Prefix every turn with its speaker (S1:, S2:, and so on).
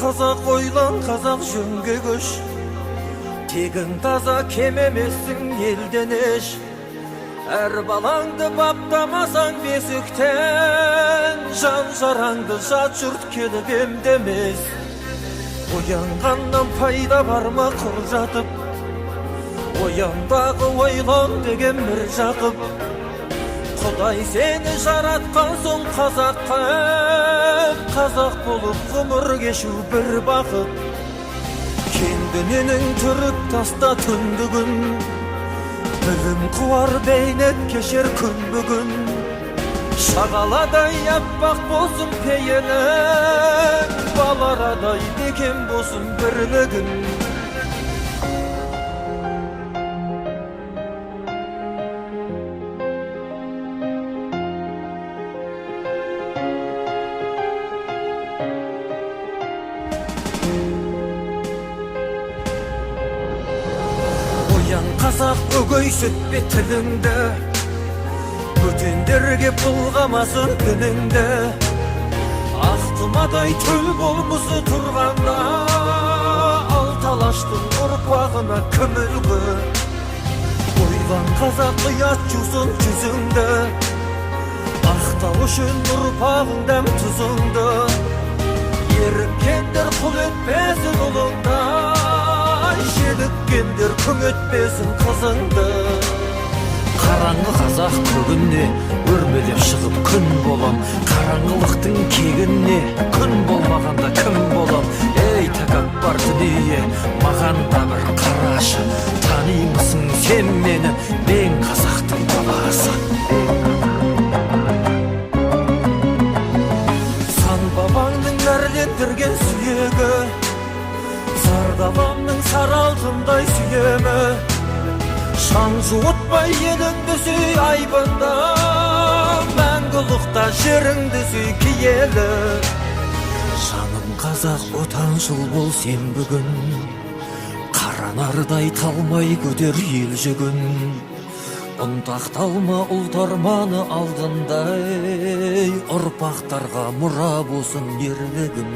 S1: қазақ, ойлан қазақ, жөнге көш. Тегің таза, кем емессің елден еш. Әр балаңды баптамасаң бесіктен, жан жараңды жат жұрт келіп емдемес. Оянғаннан пайда бар ма құр жатып, ояндағы ойлан деген бір жақып. Құдай сені жаратқан соң қазаққа, қазақ болып ғұмыр кешу бір бақыт. Кендіненің түріп таста түнді күн, білім қуар бейнет кешер күн бүгін. Шағаладай аппақ болсын пейілі, баларадай бекем болсын бірлігін. Оян қазақ, өгей сөтпе тіліңді, бөтендерге бұлғамасын дініңді. Ақтымадай төл болмысы тұрғанда, алталаштың ұрпағына кім үлгі. Ойлан қазақ, ұят жусын жүзіңді, ақтау үшін ұрпағың дәм тұзыңды. Еріккендер құл етпесін ұлыңда, желіккендер күң етпесін қызыңды.
S2: Қараңғы қазақ көгіне өрмелеп шығып күн болам. Қараңғылықтың кегіне күн болмағанда кім болам? Ей тәкаппар дүние, маған да бір қарашы. Танимысың сен мені, мен қазақтың баласы.
S1: Сан бабаңның нәрлендірген сүйегі, сардабамның сары алтындай сүйемі. Шаң жуытпай еліңді сүй айбында, мәңгілікта жеріңді сүй киелі.
S2: Жаным қазақ, отаншыл бол сен бүгін, қаранардай талмай көтер ел жүгін. Ұнтақталма ұлт арманы алдындай, ұрпақтарға мұра болсын ерлігім.